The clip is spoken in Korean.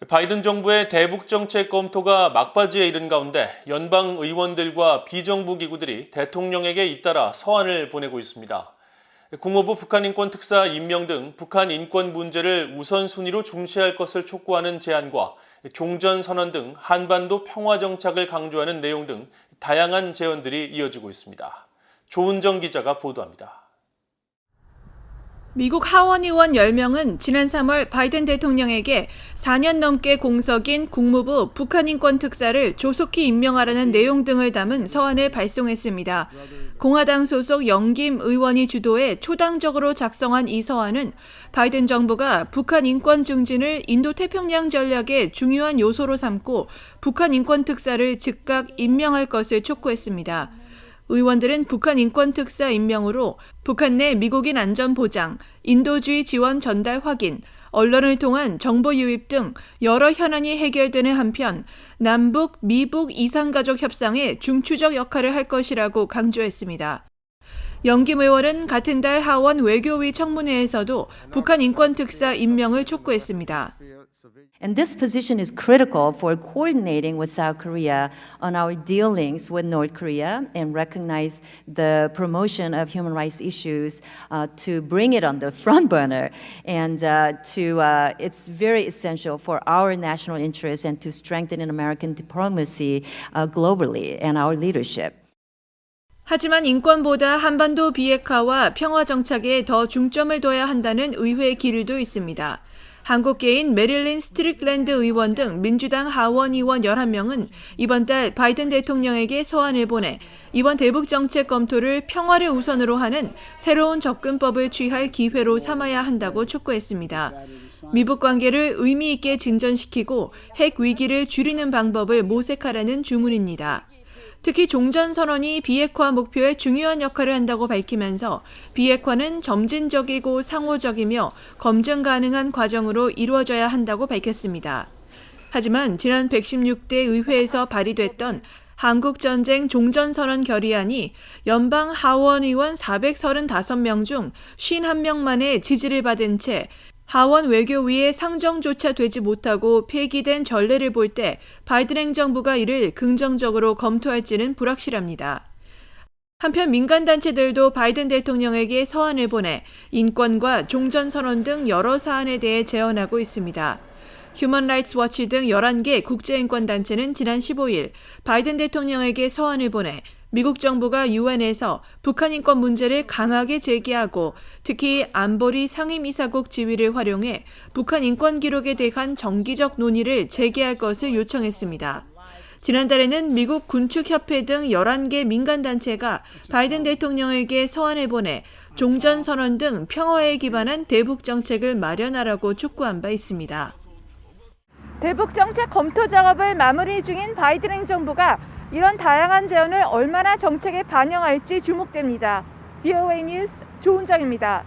바이든 정부의 대북 정책 검토가 막바지에 이른 가운데 연방 의원들과 비정부 기구들이 대통령에게 잇따라 서한을 보내고 있습니다. 국무부 북한인권특사 임명 등 북한 인권 문제를 우선순위로 중시할 것을 촉구하는 제안과 종전선언 등 한반도 평화정착을 강조하는 내용 등 다양한 제언들이 이어지고 있습니다. 조은정 기자가 보도합니다. 미국 하원 의원 10명은 지난 3월 바이든 대통령에게 4년 넘게 공석인 국무부 북한인권특사를 조속히 임명하라는 내용 등을 담은 서한을 발송했습니다. 공화당 소속 영김 의원이 주도해 초당적으로 작성한 이 서한은 바이든 정부가 북한 인권 증진을 인도태평양 전략의 중요한 요소로 삼고 북한인권특사를 즉각 임명할 것을 촉구했습니다. 의원들은 북한 인권특사 임명으로 북한 내 미국인 안전 보장, 인도주의 지원 전달 확인, 언론을 통한 정보 유입 등 여러 현안이 해결되는 한편 남북, 미북 이산가족 협상에 중추적 역할을 할 것이라고 강조했습니다. 영김 의원은 같은 달 하원 외교위 청문회에서도 북한 인권특사 임명을 촉구했습니다. And this position is critical for coordinating with South Korea on our dealings with North Korea and recognize the promotion of human rights issues to bring it on the front burner. And it's very essential for our national interests and to strengthen American diplomacy globally and our leadership. 하지만 인권보다 한반도 비핵화와 평화 정착에 더 중점을 둬야 한다는 의회 기류도 있습니다. 한국계인 메릴린 스트릭랜드 의원 등 민주당 하원 의원 11명은 이번 달 바이든 대통령에게 서한을 보내 이번 대북 정책 검토를 평화를 우선으로 하는 새로운 접근법을 취할 기회로 삼아야 한다고 촉구했습니다. 미북 관계를 의미 있게 진전시키고 핵 위기를 줄이는 방법을 모색하라는 주문입니다. 특히 종전선언이 비핵화 목표에 중요한 역할을 한다고 밝히면서 비핵화는 점진적이고 상호적이며 검증 가능한 과정으로 이루어져야 한다고 밝혔습니다. 하지만 지난 116대 의회에서 발의됐던 한국전쟁 종전선언 결의안이 연방 하원 의원 435명 중 51명만의 지지를 받은 채 하원 외교위에 상정조차 되지 못하고 폐기된 전례를 볼 때 바이든 행정부가 이를 긍정적으로 검토할지는 불확실합니다. 한편 민간단체들도 바이든 대통령에게 서한을 보내 인권과 종전선언 등 여러 사안에 대해 제언하고 있습니다. 휴먼 라이츠 워치 등 11개 국제인권단체는 지난 15일 바이든 대통령에게 서한을 보내 미국 정부가 유엔에서 북한 인권 문제를 강하게 제기하고 특히 안보리 상임이사국 지위를 활용해 북한 인권 기록에 대한 정기적 논의를 재개할 것을 요청했습니다. 지난달에는 미국 군축협회 등 11개 민간단체가 바이든 대통령에게 서한을 보내 종전선언 등 평화에 기반한 대북 정책을 마련하라고 촉구한 바 있습니다. 대북 정책 검토 작업을 마무리 중인 바이든 행정부가 이런 다양한 제언을 얼마나 정책에 반영할지 주목됩니다. VOA 뉴스 조은정입니다.